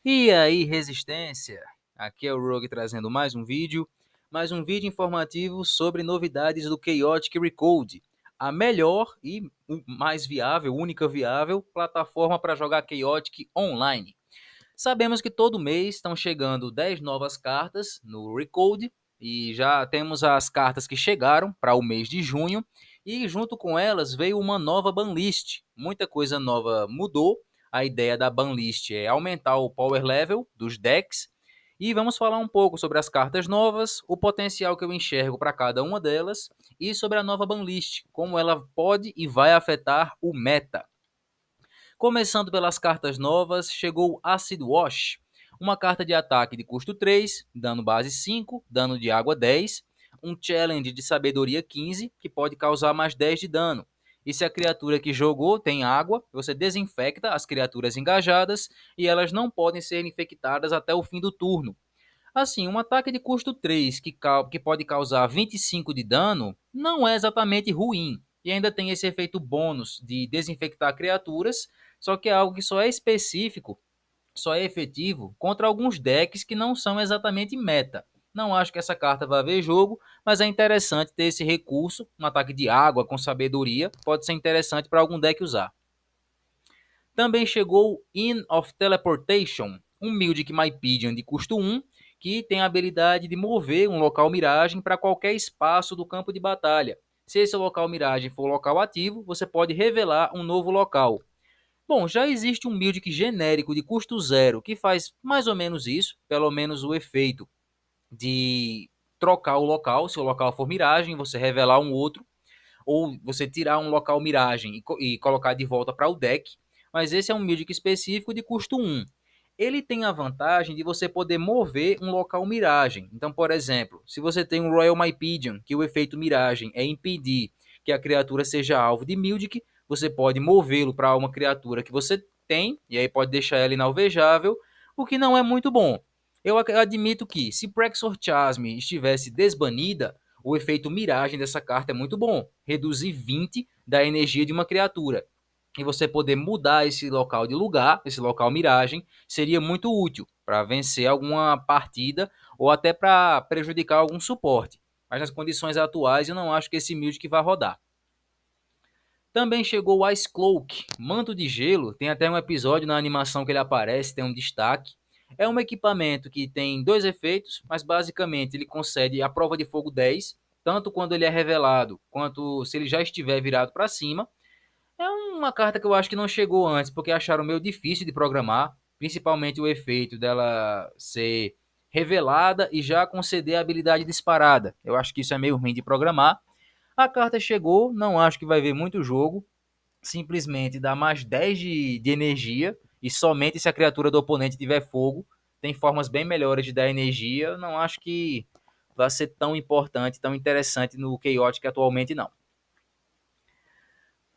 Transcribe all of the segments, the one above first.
E aí, resistência? Aqui é o Rogue trazendo mais um vídeo informativo sobre novidades do Chaotic Recode, a melhor e mais viável, única viável plataforma para jogar Chaotic online. Sabemos que todo mês estão chegando 10 novas cartas no Recode e já temos as cartas que chegaram para o mês de junho e junto com elas veio uma nova banlist. Muita coisa nova mudou. A ideia da banlist é aumentar o power level dos decks e vamos falar um pouco sobre as cartas novas, o potencial que eu enxergo para cada uma delas e sobre a nova banlist, como ela pode e vai afetar o meta. Começando pelas cartas novas, chegou Acid Wash, uma carta de ataque de custo 3, dano base 5, dano de água 10, um challenge de sabedoria 15, que pode causar mais 10 de dano. E se a criatura que jogou tem água, você desinfecta as criaturas engajadas e elas não podem ser infectadas até o fim do turno. Assim, um ataque de custo 3 que pode causar 25 de dano não é exatamente ruim. E ainda tem esse efeito bônus de desinfectar criaturas, só que é algo que só é específico, só é efetivo contra alguns decks que não são exatamente meta. Não acho que essa carta vá ver jogo, mas é interessante ter esse recurso. Um ataque de água com sabedoria pode ser interessante para algum deck usar. Também chegou In of Teleportation, um Mildic Mypedium de custo 1, que tem a habilidade de mover um local miragem para qualquer espaço do campo de batalha. Se esse local miragem for local ativo, você pode revelar um novo local. Bom, já existe um Mildic genérico de custo 0 que faz mais ou menos isso, pelo menos o efeito de trocar o local, se o local for miragem, você revelar um outro, ou você tirar um local miragem e colocar de volta para o deck, mas esse é um Mythic específico de custo 1. Ele tem a vantagem de você poder mover um local miragem. Então, por exemplo, se você tem um Royal Mypedium, que o efeito miragem é impedir que a criatura seja alvo de Mildic, você pode movê-lo para uma criatura que você tem, e aí pode deixar ela inalvejável, o que não é muito bom. Eu admito que, se Praxor Chasm estivesse desbanida, o efeito miragem dessa carta é muito bom. Reduzir 20 da energia de uma criatura. E você poder mudar esse local de lugar, esse local miragem, seria muito útil para vencer alguma partida ou até para prejudicar algum suporte. Mas nas condições atuais eu não acho que esse Mildic vai rodar. Também chegou o Ice Cloak, manto de gelo, tem até um episódio na animação que ele aparece, tem um destaque. É um equipamento que tem dois efeitos, mas basicamente ele concede a prova de fogo 10, tanto quando ele é revelado, quanto se ele já estiver virado para cima. É uma carta que eu acho que não chegou antes, porque acharam meio difícil de programar, principalmente o efeito dela ser revelada e já conceder a habilidade disparada. Eu acho que isso é meio ruim de programar. A carta chegou, não acho que vai ver muito jogo, simplesmente dá mais 10 de energia, e somente se a criatura do oponente tiver fogo, tem formas bem melhores de dar energia, não acho que vai ser tão importante, tão interessante no Chaotic atualmente não.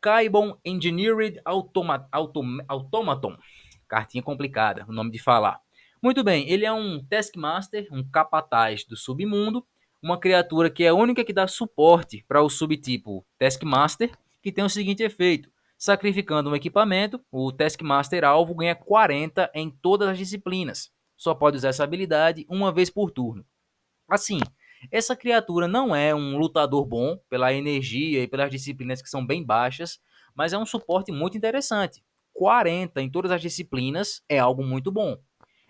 Kaibon Engineered Automaton, cartinha complicada, o nome de falar. Muito bem, ele é um Taskmaster, um capataz do submundo, uma criatura que é a única que dá suporte para o subtipo Taskmaster, que tem o seguinte efeito: sacrificando um equipamento, o Taskmaster alvo ganha 40 em todas as disciplinas. Só pode usar essa habilidade uma vez por turno. Assim, essa criatura não é um lutador bom pela energia e pelas disciplinas que são bem baixas, mas é um suporte muito interessante. 40 em todas as disciplinas é algo muito bom.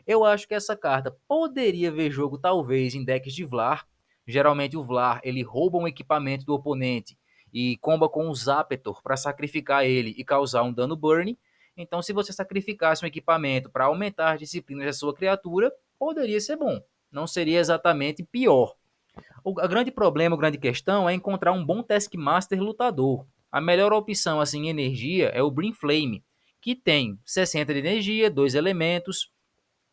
Eu acho que essa carta poderia ver jogo talvez em decks de Vlar. Geralmente o Vlar ele rouba um equipamento do oponente e comba com o Zapetor para sacrificar ele e causar um dano burn. Então, se você sacrificasse um equipamento para aumentar as disciplinas da sua criatura, poderia ser bom. Não seria exatamente pior. O grande problema, a grande questão é encontrar um bom Taskmaster lutador. A melhor opção assim em energia é o Brim Flame, que tem 60 de energia, dois elementos.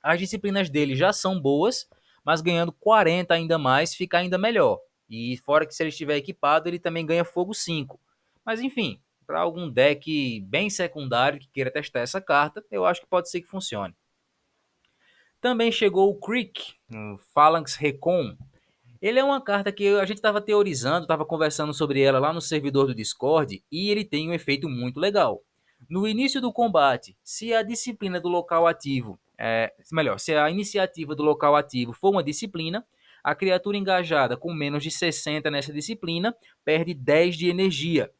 As disciplinas dele já são boas, mas ganhando 40 ainda mais fica ainda melhor. E fora que se ele estiver equipado, ele também ganha fogo 5. Mas enfim, para algum deck bem secundário que queira testar essa carta, eu acho que pode ser que funcione. Também chegou o Creek, um Phalanx Recon. Ele é uma carta que a gente estava teorizando, estava conversando sobre ela lá no servidor do Discord, e ele tem um efeito muito legal. No início do combate, se a disciplina do local ativo melhor, se a iniciativa do local ativo for uma disciplina, a criatura engajada com menos de 60 nessa disciplina perde 10 de energia.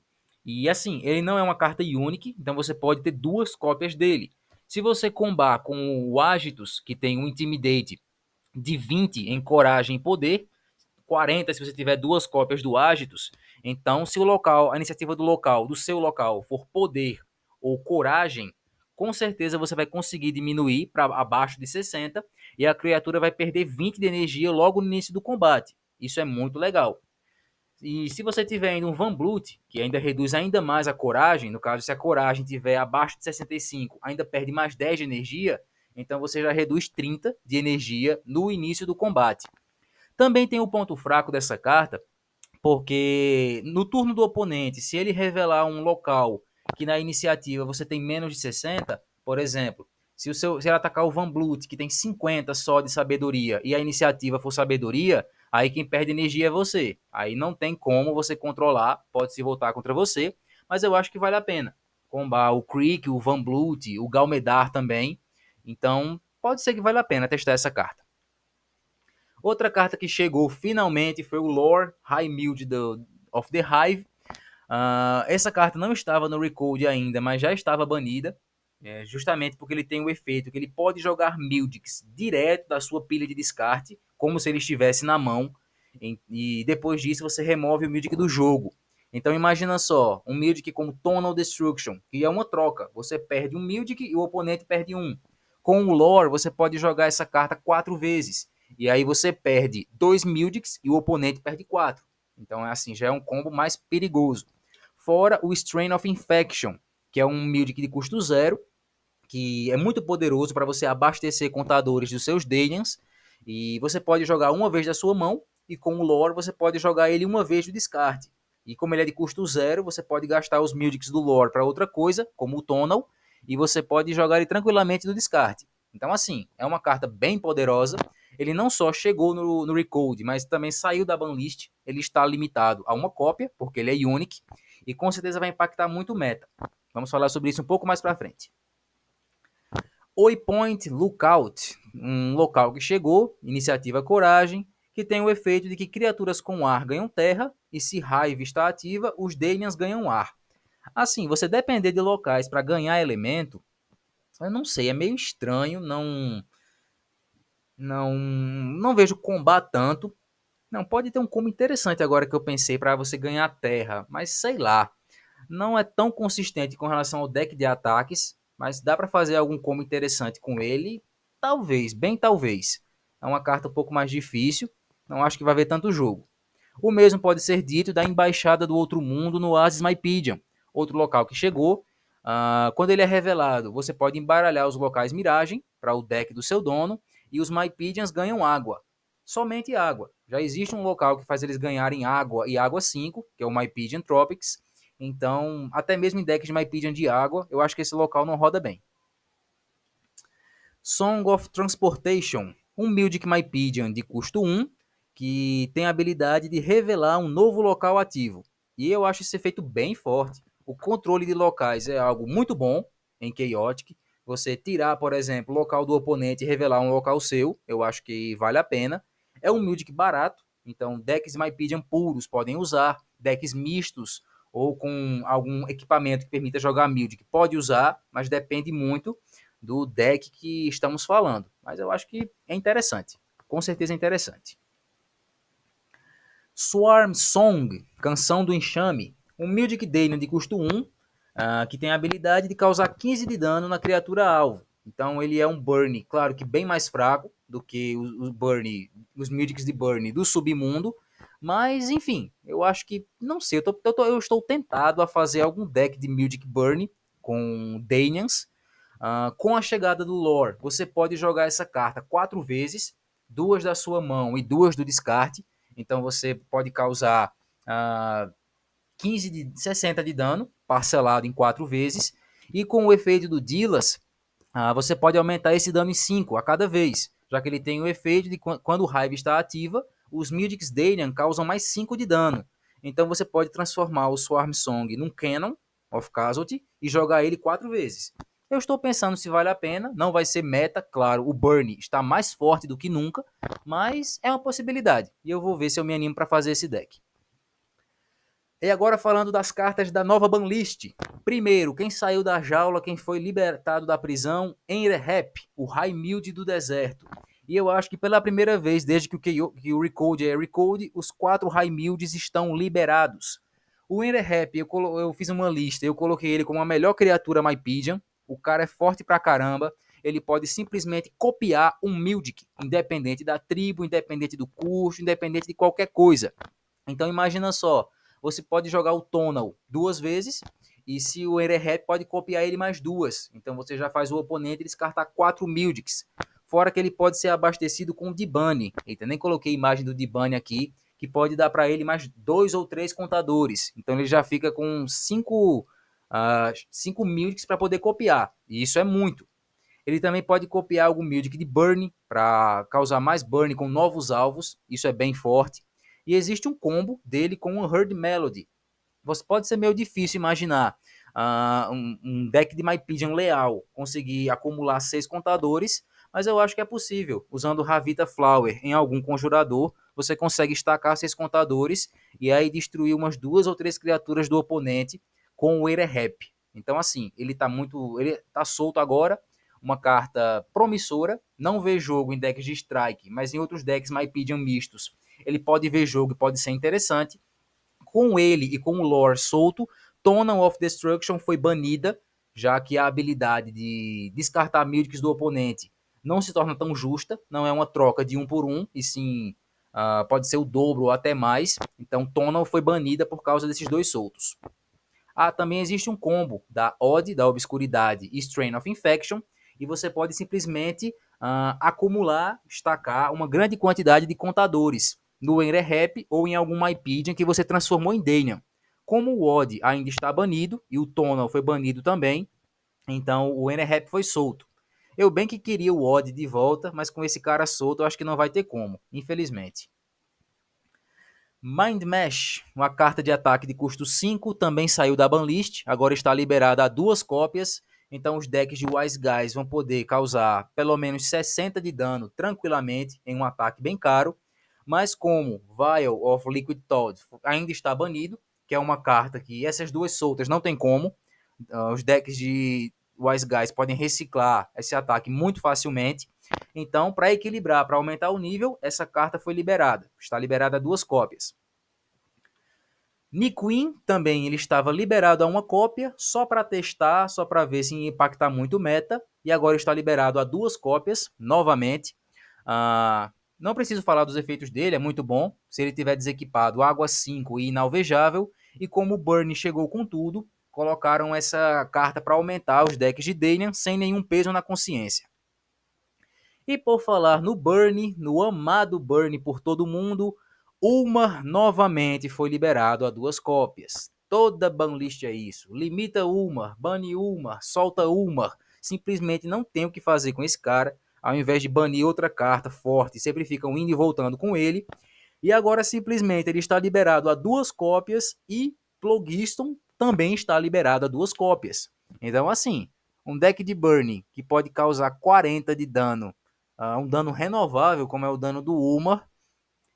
E assim, ele não é uma carta Unique, então você pode ter duas cópias dele. Se você combar com o Agitus, que tem um Intimidate de 20 em coragem e poder, 40 se você tiver duas cópias do Agitus, então se o local, a iniciativa do seu local for poder ou coragem, com certeza você vai conseguir diminuir para abaixo de 60 e a criatura vai perder 20 de energia logo no início do combate. Isso é muito legal. E se você tiver ainda um Van Blut, que ainda reduz ainda mais a coragem, no caso, se a coragem tiver abaixo de 65, ainda perde mais 10 de energia, então você já reduz 30 de energia no início do combate. Também tem o ponto fraco dessa carta, porque no turno do oponente, se ele revelar um local que na iniciativa você tem menos de 60, por exemplo, se ele atacar o Van Blut, que tem 50 só de sabedoria, e a iniciativa for sabedoria, aí quem perde energia é você. Aí não tem como você controlar, pode se voltar contra você, mas eu acho que vale a pena. Combar o Creek, o Van Blut, o Galmedar também. Então, pode ser que vale a pena testar essa carta. Outra carta que chegou finalmente foi o Lore High Mild of the Hive. Essa carta não estava no Recode ainda, mas já estava banida, justamente porque ele tem o efeito que ele pode jogar Mildics direto da sua pilha de descarte, como se ele estivesse na mão, e depois disso você remove o Mildic do jogo. Então imagina só, um Mildic como Tonal Destruction, que é uma troca, você perde um Mildic e o oponente perde um. Com o Lore, você pode jogar essa carta 4 vezes, e aí você perde 2 Mildics e o oponente perde 4. Então, assim, já é um combo mais perigoso. Fora o Strain of Infection, que é um Mildic de custo 0, que é muito poderoso para você abastecer contadores dos seus Dalians, e você pode jogar uma vez da sua mão, e com o Lore você pode jogar ele uma vez do descarte. E como ele é de custo 0, você pode gastar os Mildics do Lore para outra coisa, como o Tonal, e você pode jogar ele tranquilamente do descarte. Então, assim, é uma carta bem poderosa. Ele não só chegou no Recode, mas também saiu da banlist. Ele está limitado a uma cópia, porque ele é Unique, e com certeza vai impactar muito o meta. Vamos falar sobre isso um pouco mais para frente. Waypoint Lookout, um local que chegou, iniciativa Coragem, que tem o efeito de que criaturas com ar ganham terra, e se Hive está ativa, os Dalians ganham ar. Assim, você depender de locais para ganhar elemento, eu não sei, é meio estranho, não vejo combar tanto. Não, pode ter um combo interessante agora que eu pensei para você ganhar terra, mas sei lá. Não é tão consistente com relação ao deck de ataques, mas dá para fazer algum combo interessante com ele. Talvez, bem talvez. É uma carta um pouco mais difícil, não acho que vai ver tanto jogo. O mesmo pode ser dito da Embaixada do Outro Mundo no Oasis Mypedium, outro local que chegou. Quando ele é revelado, você pode embaralhar os locais Miragem para o deck do seu dono, e os Mypedians ganham água. Somente água. Já existe um local que faz eles ganharem água e água 5, que é o Mypedian Tropics. Então, até mesmo em decks de Mypedian de água, eu acho que esse local não roda bem. Song of Transportation, um Mildic Mypedian de custo 1, que tem a habilidade de revelar um novo local ativo. E eu acho esse efeito bem forte. O controle de locais é algo muito bom em Chaotic. Você tirar, por exemplo, o local do oponente e revelar um local seu, eu acho que vale a pena. É um Mildic barato, então decks Mypedian puros podem usar, decks mistos ou com algum equipamento que permita jogar Mildic pode usar, mas depende muito do deck que estamos falando. Mas eu acho que é interessante. Com certeza é interessante. Swarm Song, Canção do Enxame. Um Mildic Dalian de custo 1, que tem a habilidade de causar 15 de dano na criatura alvo. Então ele é um Burn, claro que bem mais fraco do que os Mildics de Burn do submundo. Mas, enfim, eu acho que, não sei, eu estou tentado a fazer algum deck de Mildic Burn com Dalians. Com a chegada do Lore, você pode jogar essa carta 4 vezes, 2 da sua mão e 2 do descarte. Então você pode causar 60 de dano, parcelado em 4 vezes. E com o efeito do Dilas, você pode aumentar esse dano em 5 a cada vez, já que ele tem o efeito de quando o Hive está ativa, os Mildics Dalian causam mais 5 de dano. Então você pode transformar o Swarm Song num Cannon of Casualty e jogar ele 4 vezes. Eu estou pensando se vale a pena, não vai ser meta, claro, o Burn está mais forte do que nunca, mas é uma possibilidade, e eu vou ver se eu me animo para fazer esse deck. E agora falando das cartas da nova banlist. Primeiro, quem saiu da jaula, quem foi libertado da prisão, Enrehep, o High Mild do deserto. E eu acho que pela primeira vez, desde que o Recode é Recode, os 4 High Milds estão liberados. O Enrehep, eu fiz uma lista, eu coloquei ele como a melhor criatura Mypedian. O cara é forte pra caramba. Ele pode simplesmente copiar um Mildic, independente da tribo, independente do custo, independente de qualquer coisa. Então imagina só, você pode jogar o Tonal 2 vezes, e se o Erehep pode copiar ele mais 2. Então você já faz o oponente descartar 4 Mildics. Fora que ele pode ser abastecido com o Dibane. Eita, nem coloquei a imagem do Dibane aqui, que pode dar para ele mais 2 ou 3 contadores. Então ele já fica com 5 Mildics para poder copiar. E isso é muito. Ele também pode copiar algum Mildic de Burn para causar mais Burn com novos alvos. Isso é bem forte. E existe um combo dele com o Herd Melody. Você pode ser meio difícil imaginar um deck de Mypedian leal conseguir acumular 6 contadores, mas eu acho que é possível. Usando Ravita Flower em algum conjurador, você consegue estacar 6 contadores e aí destruir umas 2 ou 3 criaturas do oponente com o Erehep. Então, assim, ele tá solto agora, uma carta promissora, não vê jogo em decks de Strike, mas em outros decks Mypedian mistos, ele pode ver jogo e pode ser interessante. Com ele e com o lore solto, Tonal of Destruction foi banida, já que a habilidade de descartar Mildics do oponente não se torna tão justa, não é uma troca de 1 por 1, e sim pode ser o dobro ou até mais. Então Tonal foi banida por causa desses dois soltos. Também existe um combo da Odd, da Obscuridade, e Strain of Infection, e você pode simplesmente acumular, estacar uma grande quantidade de contadores no Enrehep ou em algum Mypedian que você transformou em Danian. Como o Odd ainda está banido, e o Tonal foi banido também, então o Enrehep foi solto. Eu bem que queria o Odd de volta, mas com esse cara solto eu acho que não vai ter como, infelizmente. Mind Mesh, uma carta de ataque de custo 5, também saiu da banlist, agora está liberada a 2 cópias, então os decks de Wise Guys vão poder causar pelo menos 60 de dano tranquilamente em um ataque bem caro, mas como Vial of Liquid Toad ainda está banido, que é uma carta que essas duas soltas não tem como, os decks de Wise Guys podem reciclar esse ataque muito facilmente, então, para equilibrar, para aumentar o nível, essa carta foi liberada. Está liberada a 2 cópias. Niquin também ele estava liberado a uma cópia, só para testar, só para ver se ia impactar muito o meta. E agora está liberado a 2 cópias, novamente. Não preciso falar dos efeitos dele, é muito bom. Se ele tiver desequipado, água 5 e inalvejável. E como o Burn chegou com tudo, colocaram essa carta para aumentar os decks de Danian sem nenhum peso na consciência. E por falar no Burn, no amado Burn por todo mundo, Ulmar novamente foi liberado a 2 cópias. Toda banlist é isso. Limita Ulmar, bane Ulmar, solta Ulmar. Simplesmente não tem o que fazer com esse cara. Ao invés de banir outra carta forte, sempre ficam indo e voltando com ele. E agora simplesmente ele está liberado a 2 cópias e Phlogiston também está liberado a 2 cópias. Então assim, um deck de Burn que pode causar 40 de dano, um dano renovável como é o dano do Ulmar,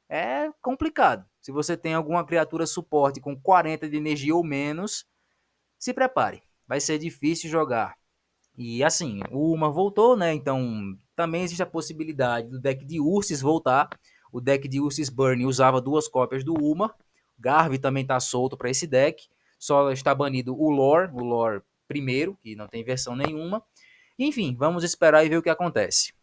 é complicado. Se você tem alguma criatura suporte com 40 de energia ou menos, se prepare. Vai ser difícil jogar. E assim, o Ulmar voltou, né? Então também existe a possibilidade do deck de Ursis voltar. O deck de Ursis Burn usava 2 cópias do Ulmar. Garvey também está solto para esse deck. Só está banido o Lore primeiro, que não tem versão nenhuma. Enfim, vamos esperar e ver o que acontece.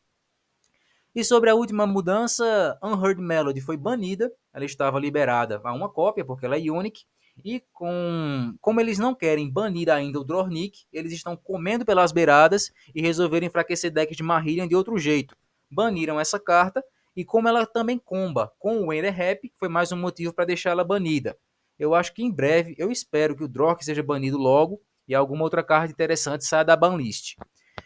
E sobre a última mudança, Unheard Melody foi banida, ela estava liberada a uma cópia, porque ela é Unique, e como eles não querem banir ainda o Drornik, eles estão comendo pelas beiradas e resolveram enfraquecer decks de Marillion de outro jeito. Baniram essa carta, e como ela também comba com o Enrehep, foi mais um motivo para deixar ela banida. Eu acho que em breve, eu espero que o Drork seja banido logo, e alguma outra carta interessante saia da banlist.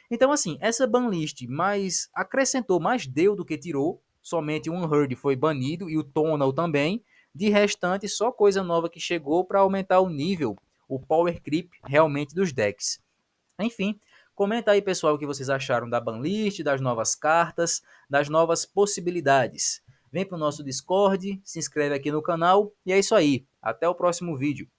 Então, assim, essa banlist mais acrescentou, mais deu do que tirou. Somente o Unheard foi banido e o Tonal também. De restante, só coisa nova que chegou para aumentar o nível, o power creep realmente dos decks. Enfim, Comenta aí, pessoal, o que vocês acharam da banlist, das novas cartas, das novas possibilidades. Vem para o nosso Discord, se inscreve aqui no canal e é isso aí. Até o próximo vídeo.